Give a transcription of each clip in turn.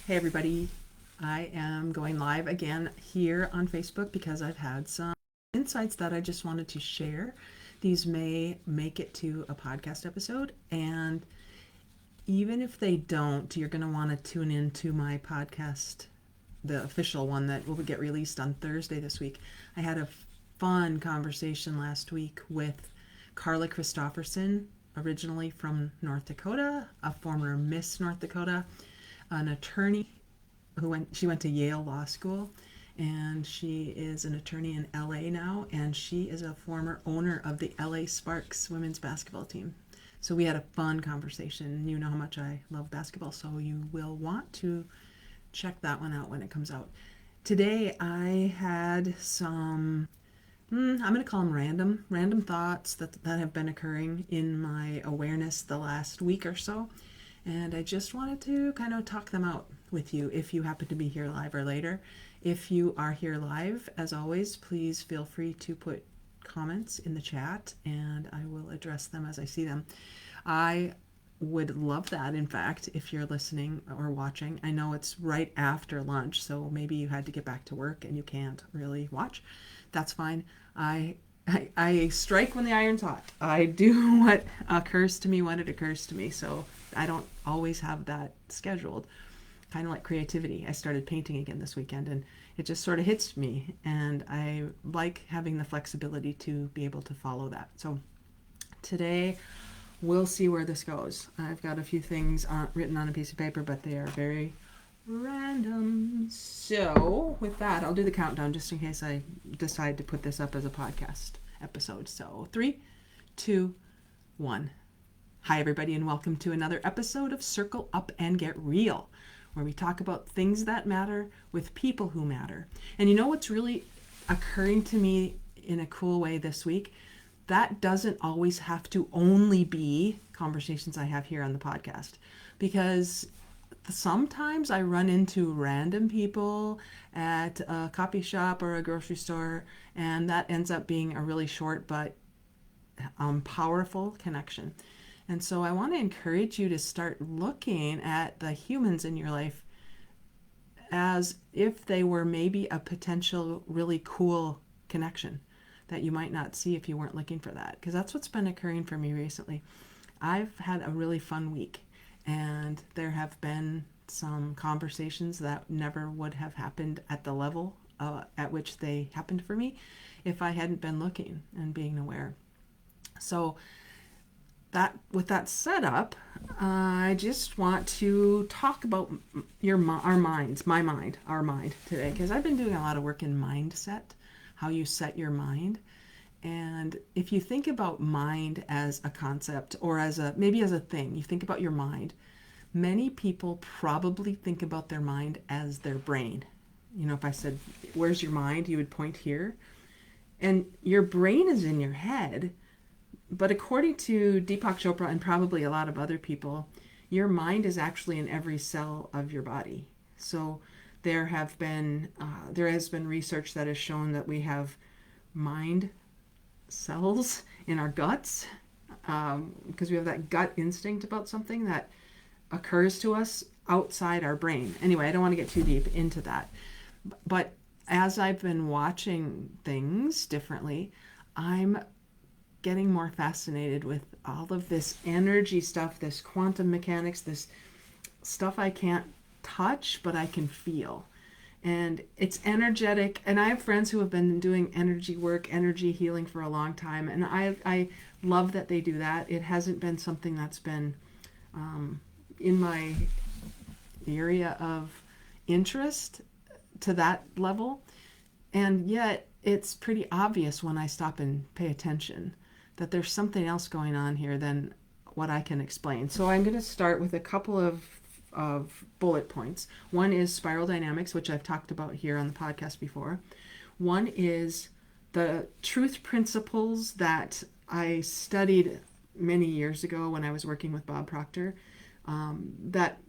Hey everybody, I am going live again here on Facebook because I've had some insights that I just wanted to share. These may make it to a podcast episode, and even if they don't, you're going to want to tune into my podcast, the official one that will get released on Thursday this week. I had a fun conversation last week with Carla Christopherson, originally from North Dakota, a former Miss North Dakota, an attorney she went to Yale Law School, and she is an attorney in LA now, and she is a former owner of the LA Sparks women's basketball team. So we had a fun conversation. You know how much I love basketball, so you will want to check that one out when it comes out. Today I had some I'm going to call them random thoughts that have been occurring in my awareness the last week or so. And I just wanted to kind of talk them out with you if you happen to be here live or later. If you are here live, as always, please feel free to put comments in the chat and I will address them as I see them. I would love that, in fact, if you're listening or watching. I know it's right after lunch, so maybe you had to get back to work and you can't really watch. That's fine. I strike when the iron's hot. I do what occurs to me when it occurs to me. So I don't always have that scheduled. Kind of like creativity. I started painting again this weekend and it just sort of hits me. And I like having the flexibility to be able to follow that. So today we'll see where this goes. I've got a few things written on a piece of paper, but they are very random. So with that, I'll do the countdown just in case I decide to put this up as a podcast episode. So 3, 2, 1. Hi everybody and welcome to another episode of Circle Up and Get Real, where we talk about things that matter with people who matter. And you know what's really occurring to me in a cool way this week? That doesn't always have to only be conversations I have here on the podcast, because sometimes I run into random people at a coffee shop or a grocery store, and that ends up being a really short but powerful connection. And so I want to encourage you to start looking at the humans in your life as if they were maybe a potential really cool connection that you might not see if you weren't looking for that. Because that's what's been occurring for me recently. I've had a really fun week, and there have been some conversations that never would have happened at the level at which they happened for me if I hadn't been looking and being aware. So that, with that setup, I just want to talk about our mind today, because I've been doing a lot of work in mindset, how you set your mind. And if you think about mind as a concept or maybe as a thing, you think about your mind. Many people probably think about their mind as their brain. You know, if I said, "Where's your mind?" you would point here. And your brain is in your head. But according to Deepak Chopra and probably a lot of other people, your mind is actually in every cell of your body. So there has been research that has shown that we have mind cells in our guts, because we have that gut instinct about something that occurs to us outside our brain. Anyway, I don't want to get too deep into that. But as I've been watching things differently, I'm getting more fascinated with all of this energy stuff, this quantum mechanics, this stuff I can't touch, but I can feel. And it's energetic. And I have friends who have been doing energy work, energy healing for a long time. And I love that they do that. It hasn't been something that's been in my area of interest to that level. And yet it's pretty obvious when I stop and pay attention that there's something else going on here than what I can explain. So I'm going to start with a couple of bullet points. One is spiral dynamics, which I've talked about here on the podcast before. One is the truth principles that I studied many years ago when I was working with Bob Proctor, that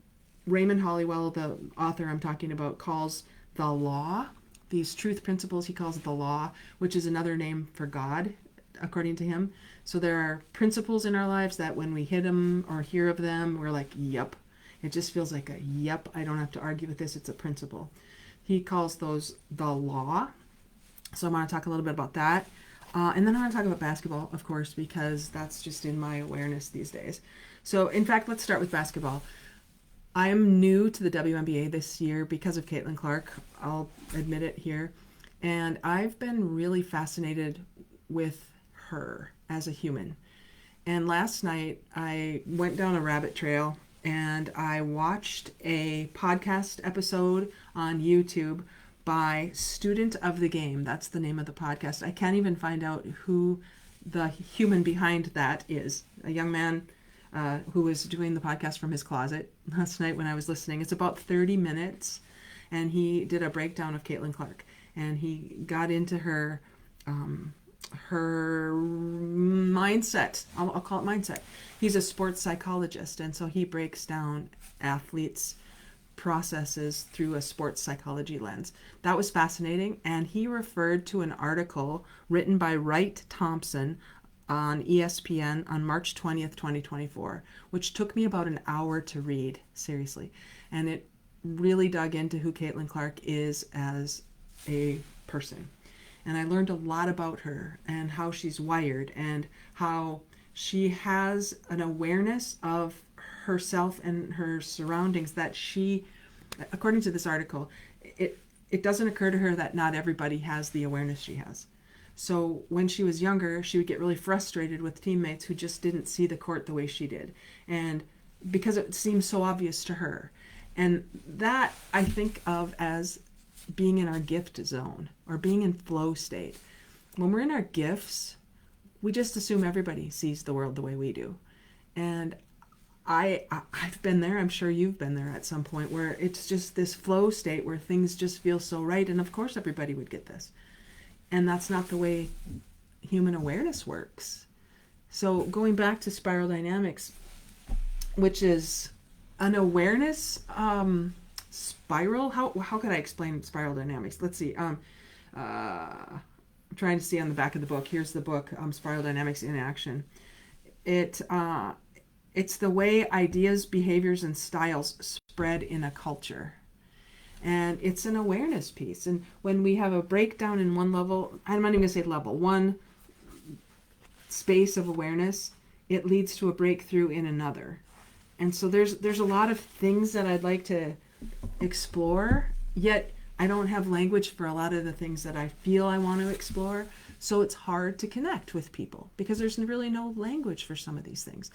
Raymond Holliwell, the author I'm talking about, calls the law. These truth principles he calls the law, which is another name for God, according to him. So there are principles in our lives that when we hit them or hear of them, we're like, yep. It just feels like a, yep, I don't have to argue with this. It's a principle. He calls those the law. So I want to talk a little bit about that. And then I want to talk about basketball, of course, because that's just in my awareness these days. So, in fact, let's start with basketball. I am new to the WNBA this year because of Caitlin Clark. I'll admit it here. And I've been really fascinated with her as a human. And last night I went down a rabbit trail and I watched a podcast episode on YouTube by Student of the Game. That's the name of the podcast. I can't even find out who the human behind that is. A young man who was doing the podcast from his closet last night when I was listening. It's about 30 minutes, and he did a breakdown of Caitlin Clark, and he got into her her mindset. I'll call it mindset. He's a sports psychologist, and so he breaks down athletes' processes through a sports psychology lens. That was fascinating, and he referred to an article written by Wright Thompson on ESPN on March 20th, 2024, which took me about an hour to read, seriously. And it really dug into who Caitlin Clark is as a person. And I learned a lot about her and how she's wired and how she has an awareness of herself and her surroundings that she, according to this article, it doesn't occur to her that not everybody has the awareness she has. So when she was younger, she would get really frustrated with teammates who just didn't see the court the way she did. And because it seemed so obvious to her. And that I think of as being in our gift zone or being in flow state. When we're in our gifts, we just assume everybody sees the world the way we do. And I've been there. I'm sure you've been there at some point where it's just this flow state where things just feel so right. And of course, everybody would get this. And that's not the way human awareness works. So going back to spiral dynamics, which is an awareness spiral. How could I explain spiral dynamics? Let's see. I'm trying to see on the back of the book. Here's the book, Spiral Dynamics in Action. It's the way ideas, behaviors, and styles spread in a culture. And it's an awareness piece. And when we have a breakdown in one level, I'm not even going to say level, one space of awareness, it leads to a breakthrough in another. And so there's a lot of things that I'd like to explore, yet I don't have language for a lot of the things that I feel I want to explore. So it's hard to connect with people because there's really no language for some of these things.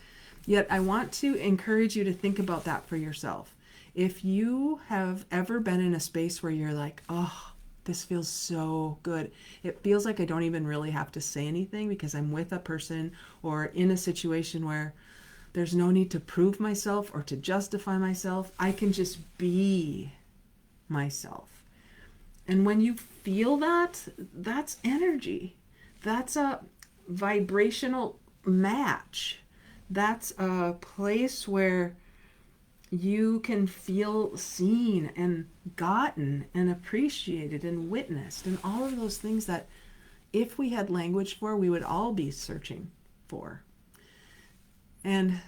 Yet I want to encourage you to think about that for yourself. If you have ever been in a space where you're like, oh, this feels so good. It feels like I don't even really have to say anything because I'm with a person or in a situation where there's no need to prove myself or to justify myself. I can just be myself. And when you feel that, that's energy. That's a vibrational match. That's a place where you can feel seen and gotten and appreciated and witnessed and all of those things that if we had language for, we would all be searching for. And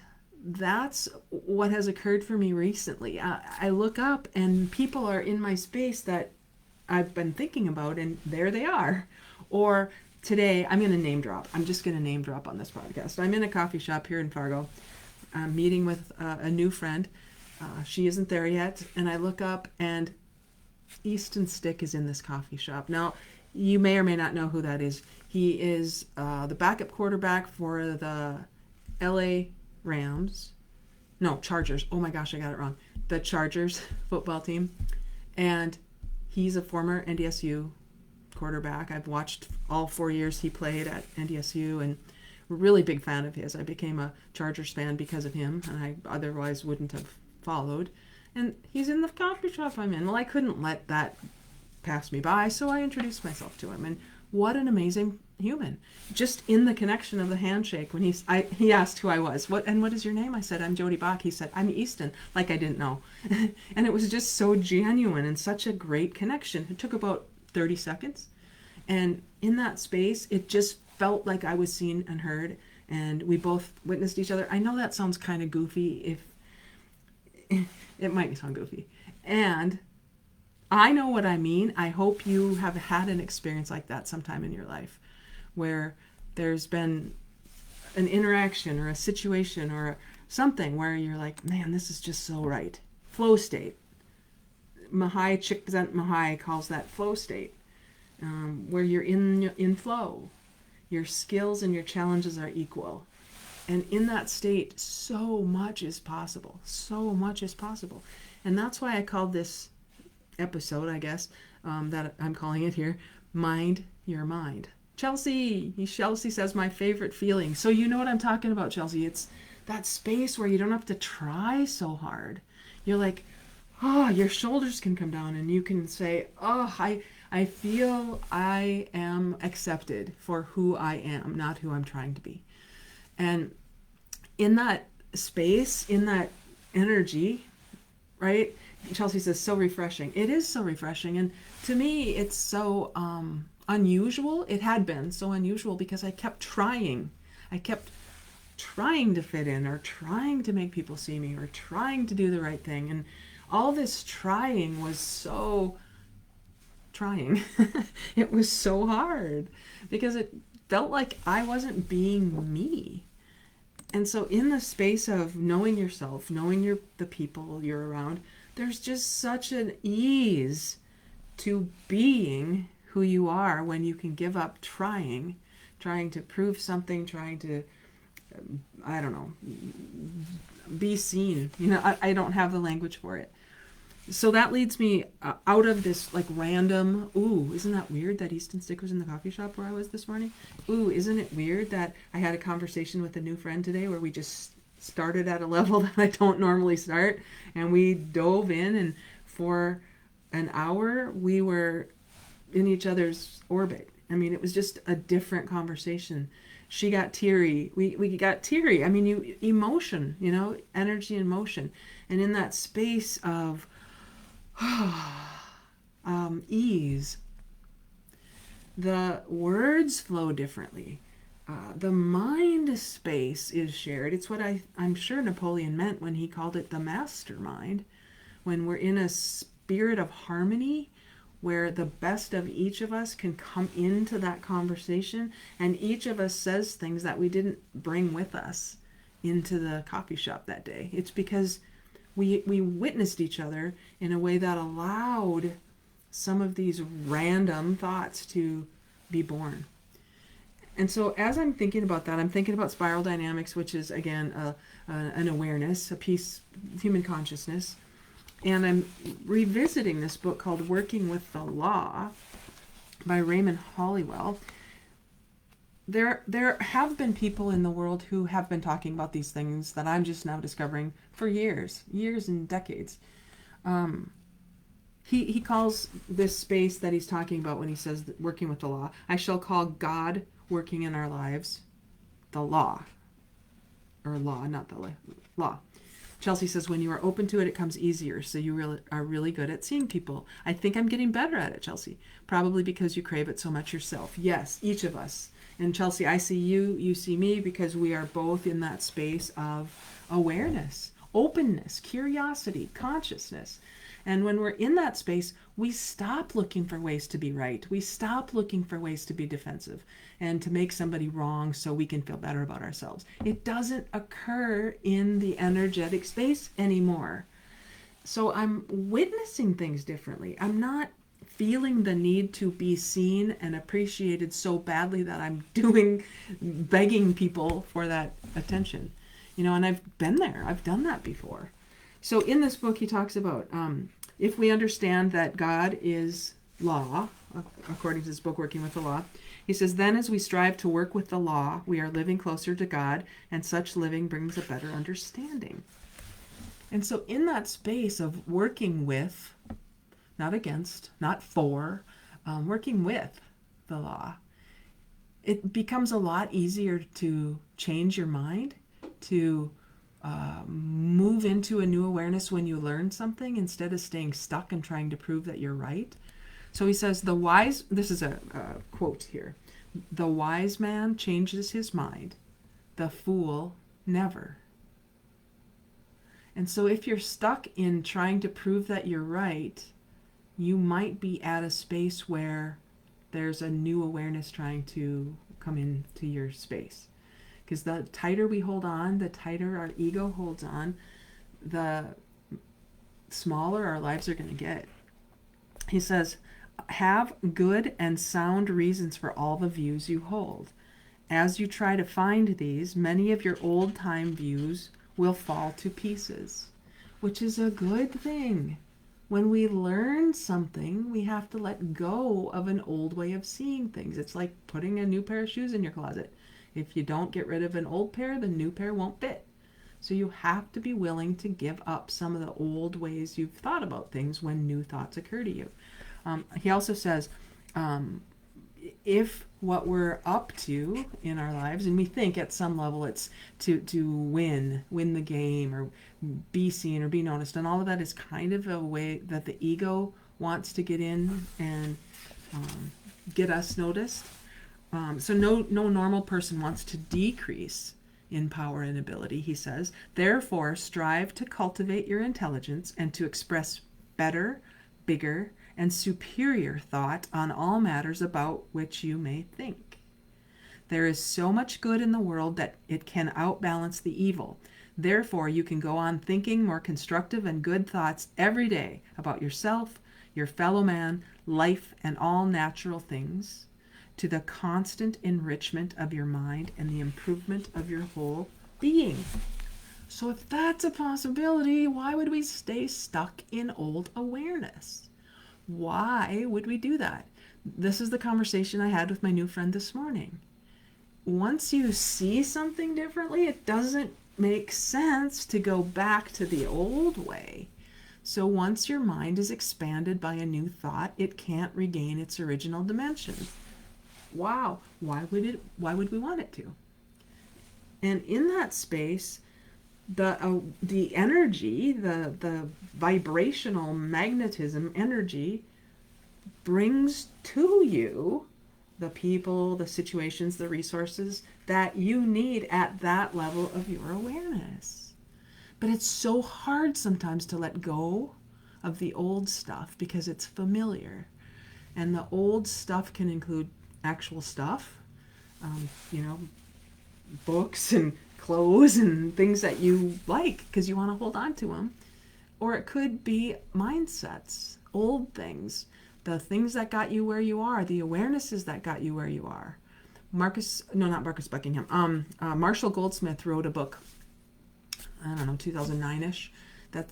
that's what has occurred for me recently. I look up and people are in my space that I've been thinking about, and there they are. Or today, I'm going to name drop. I'm just going to name drop on this podcast. I'm in a coffee shop here in Fargo. I'm meeting with a new friend. She isn't there yet. And I look up and Easton Stick is in this coffee shop. Now, you may or may not know who that is. He is the backup quarterback for the LA Rams. No, Chargers. Oh my gosh, I got it wrong. The Chargers football team. And he's a former NDSU quarterback. I've watched all 4 years he played at NDSU and really big fan of his. I became a Chargers fan because of him, and I otherwise wouldn't have followed. And he's in the coffee shop I'm in. Well, I couldn't let that pass me by, so I introduced myself to him. And what an amazing human. Just in the connection of the handshake, when he asked who I was. What is your name? I said, I'm Jodee Beck. He said, I'm Easton, like I didn't know. And it was just so genuine and such a great connection. It took about 30 seconds. And in that space, it just felt like I was seen and heard, and we both witnessed each other. I know that sounds kind of goofy it might sound goofy. And I know what I mean. I hope you have had an experience like that sometime in your life where there's been an interaction or a situation or something where you're like, man, this is just so right. Flow state. Csikszentmihalyi calls that flow state, where you're in flow. Your skills and your challenges are equal. And in that state, so much is possible. So much is possible. And that's why I called this episode, I guess, that I'm calling it here, Mind Your Mind. Chelsea says my favorite feeling. So you know what I'm talking about, Chelsea. It's that space where you don't have to try so hard. You're like, oh, your shoulders can come down and you can say, oh, I feel I am accepted for who I am, not who I'm trying to be. And in that space, in that energy, right? Chelsea says, so refreshing. It is so refreshing. And to me, it's so unusual. It had been so unusual because I kept trying. I kept trying to fit in or trying to make people see me or trying to do the right thing. And all this trying was so trying. It was so hard because it felt like I wasn't being me. And so in the space of knowing yourself, knowing the people you're around, there's just such an ease to being who you are when you can give up trying to prove something, trying to, I don't know, be seen. You know, I don't have the language for it. So that leads me out of this like random, ooh, isn't that weird that Easton Stick was in the coffee shop where I was this morning? Ooh, isn't it weird that I had a conversation with a new friend today where we just started at a level that I don't normally start, and we dove in, and for an hour we were in each other's orbit. I mean, it was just a different conversation. She got teary. We got teary. I mean, emotion, energy and motion. And in that space of ease, the words flow differently. The mind space is shared. It's what I'm sure Napoleon meant when he called it the mastermind. When we're in a spirit of harmony, where the best of each of us can come into that conversation, and each of us says things that we didn't bring with us into the coffee shop that day. It's because we witnessed each other in a way that allowed some of these random thoughts to be born. And so as I'm thinking about that, I'm thinking about spiral dynamics, which is, again, an awareness, a piece of human consciousness. And I'm revisiting this book called Working with the Law by Raymond Holliwell. There have been people in the world who have been talking about these things that I'm just now discovering for years and decades. He calls this space that he's talking about when he says working with the law, I shall call God working in our lives the law. Or law, not the law. Chelsea says, when you are open to it, it comes easier. So you are really good at seeing people. I think I'm getting better at it, Chelsea. Probably because you crave it so much yourself. Yes, each of us. And Chelsea, I see you, you see me, because we are both in that space of awareness, openness, curiosity, consciousness. And when we're in that space, we stop looking for ways to be right. We stop looking for ways to be defensive and to make somebody wrong so we can feel better about ourselves. It doesn't occur in the energetic space anymore. So I'm witnessing things differently. I'm not feeling the need to be seen and appreciated so badly that I'm begging people for that attention. And I've been there. I've done that before. So in this book, he talks about if we understand that God is law, according to this book, Working with the Law, he says, then as we strive to work with the law, we are living closer to God, and such living brings a better understanding. And so in that space of working with, not against, not for, working with the law, it becomes a lot easier to change your mind, to move into a new awareness when you learn something instead of staying stuck and trying to prove that you're right. So he says, this is a quote here, the wise man changes his mind, the fool never. And so if you're stuck in trying to prove that you're right, you might be at a space where there's a new awareness trying to come into your space. Because the tighter we hold on, the tighter our ego holds on, the smaller our lives are going to get. He says, have good and sound reasons for all the views you hold. As you try to find these, many of your old-time views will fall to pieces, which is a good thing. When we learn something, we have to let go of an old way of seeing things. It's like putting a new pair of shoes in your closet. If you don't get rid of an old pair, the new pair won't fit. So you have to be willing to give up some of the old ways you've thought about things when new thoughts occur to you. He also says, if what we're up to in our lives, and we think at some level it's to win the game or be seen or be noticed, and all of that is kind of a way that the ego wants to get in and get us noticed. So no normal person wants to decrease in power and ability, he says. Therefore, strive to cultivate your intelligence and to express better, bigger, and superior thought on all matters about which you may think. There is so much good in the world that it can outbalance the evil. Therefore, you can go on thinking more constructive and good thoughts every day about yourself, your fellow man, life, and all natural things, to the constant enrichment of your mind and the improvement of your whole being. So if that's a possibility, why would we stay stuck in old awareness? Why would we do that? This is the conversation I had with my new friend this morning. Once you see something differently, it doesn't make sense to go back to the old way. So once your mind is expanded by a new thought, it can't regain its original dimension. Wow, why would we want it to? And in that space, the energy, the vibrational magnetism energy brings to you the people, the situations, the resources that you need at that level of your awareness. But it's so hard sometimes to let go of the old stuff because it's familiar. And the old stuff can include actual stuff, books and clothes and things that you like because you want to hold on to them. Or it could be mindsets, old things, the things that got you where you are, the awarenesses that got you where you are. Marcus Buckingham. Marshall Goldsmith wrote a book, 2009-ish, that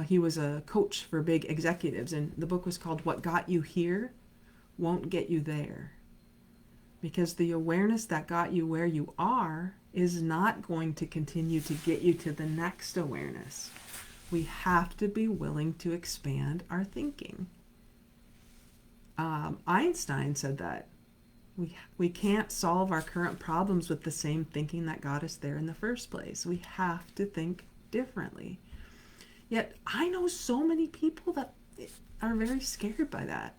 he was a coach for big executives, and the book was called What Got You Here Won't Get You There. Because the awareness that got you where you are is not going to continue to get you to the next awareness. We have to be willing to expand our thinking. Einstein said that we can't solve our current problems with the same thinking that got us there in the first place. We have to think differently. Yet I know so many people that are very scared by that.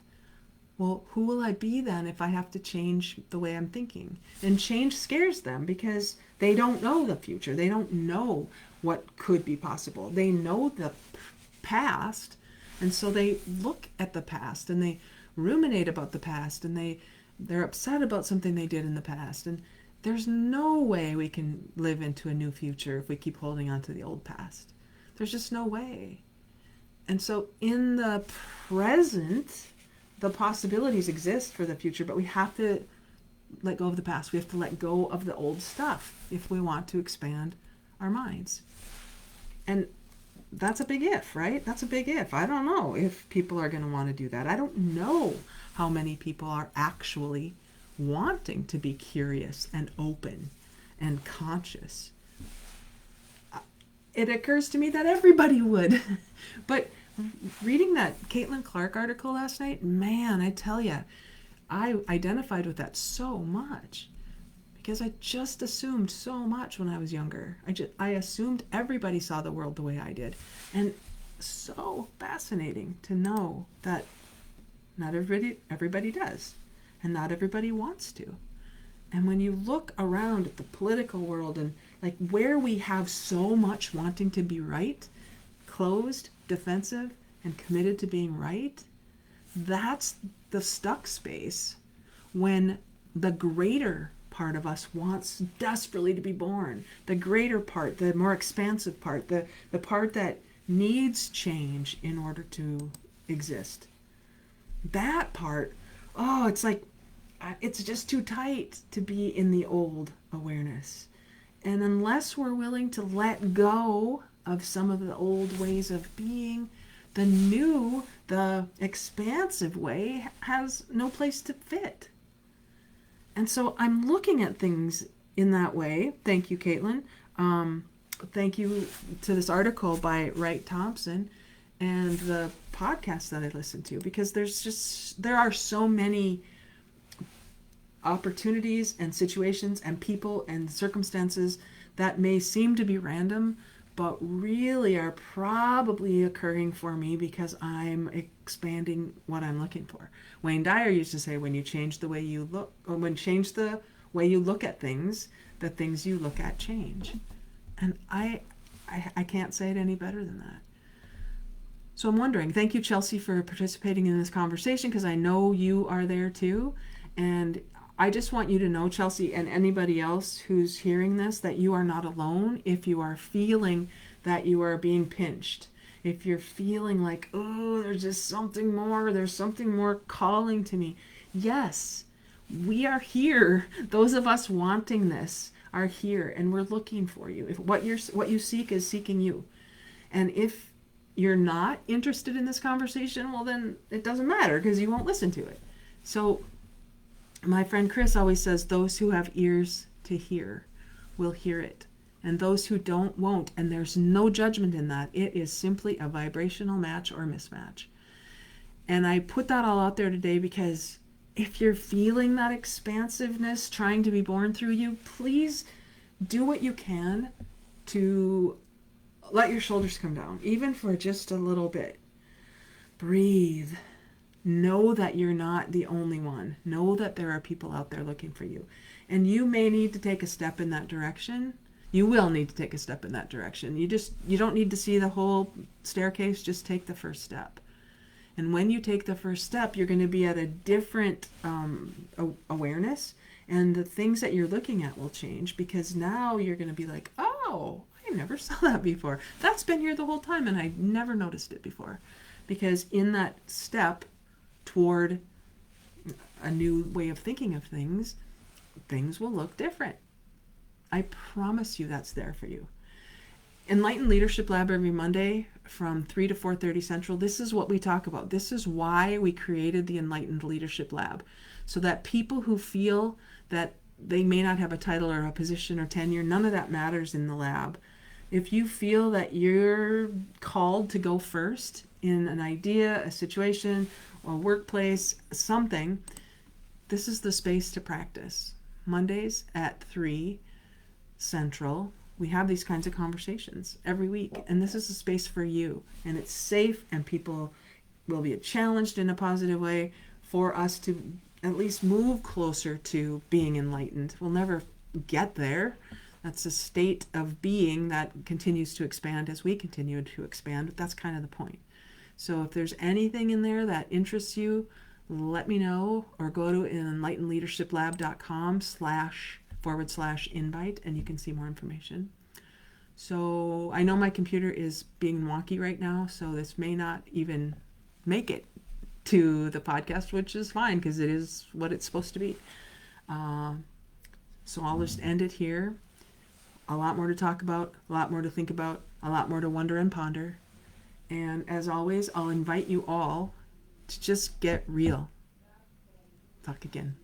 Well, who will I be then if I have to change the way I'm thinking? And change scares them because they don't know the future. They don't know what could be possible. They know the past, and so they look at the past and they ruminate about the past, and they're upset about something they did in the past. And there's no way we can live into a new future if we keep holding on to the old past. There's just no way. And so in the present, the possibilities exist for the future, but we have to let go of the past. We have to let go of the old stuff if we want to expand our minds. And that's a big if, right? That's a big if. I don't know if people are going to want to do that. I don't know how many people are actually wanting to be curious and open and conscious. It occurs to me that everybody would. But reading that Caitlin Clark article last night, man, I tell you, I identified with that so much because I just assumed so much when I was younger. I assumed everybody saw the world the way I did. And so fascinating to know that not everybody does, and not everybody wants to. And when you look around at the political world and like where we have so much wanting to be right, closed, defensive, and committed to being right, that's the stuck space when the greater part of us wants desperately to be born. The greater part, the more expansive part, the part that needs change in order to exist. That part, oh, it's like, it's just too tight to be in the old awareness. And unless we're willing to let go of some of the old ways of being, the new, the expansive way has no place to fit. And so I'm looking at things in that way. Thank you, Caitlin. Thank you to this article by Wright Thompson and the podcast that I listened to, because there are so many opportunities and situations and people and circumstances that may seem to be random, but really are probably occurring for me because I'm expanding what I'm looking for. Wayne Dyer used to say, when you change the way you look, or when you change the way you look at things, the things you look at change. And I can't say it any better than that. So I'm wondering, thank you, Chelsea, for participating in this conversation, because I know you are there too. And I just want you to know, Chelsea, and anybody else who's hearing this, that you are not alone if you are feeling that you are being pinched. If you're feeling like, oh, there's just something more, there's something more calling to me. Yes, we are here. Those of us wanting this are here, and we're looking for you. If what you seek is seeking you. And if you're not interested in this conversation, well, then it doesn't matter, because you won't listen to it. So my friend Chris always says, those who have ears to hear will hear it. And those who don't won't. And there's no judgment in that. It is simply a vibrational match or mismatch. And I put that all out there today because if you're feeling that expansiveness trying to be born through you, please do what you can to let your shoulders come down, even for just a little bit. Breathe. Know that you're not the only one. Know that there are people out there looking for you. And you may need to take a step in that direction. You will need to take a step in that direction. You don't need to see the whole staircase. Just take the first step. And when you take the first step, you're going to be at a different awareness. And the things that you're looking at will change, because now you're going to be like, oh, I never saw that before. That's been here the whole time, and I never noticed it before. Because in that step toward a new way of thinking of things, things will look different. I promise you that's there for you. Enlightened Leadership Lab every Monday from 3 to 4:30 Central. This is what we talk about. This is why we created the Enlightened Leadership Lab, so that people who feel that they may not have a title or a position or tenure, none of that matters in the lab. If you feel that you're called to go first in an idea, a situation, or workplace, something, this is the space to practice. Mondays at 3 Central, we have these kinds of conversations every week, and this is a space for you, and it's safe, and people will be challenged in a positive way for us to at least move closer to being enlightened. We'll never get there. That's a state of being that continues to expand as we continue to expand. That's kind of the point. So if there's anything in there that interests you, let me know, or go to enlightenedleadershiplab.com//invite, and you can see more information. So I know my computer is being wonky right now, so this may not even make it to the podcast, which is fine, because it is what it's supposed to be. So I'll just end it here. A lot more to talk about, a lot more to think about, a lot more to wonder and ponder. And as always, I'll invite you all to just get real. Talk again.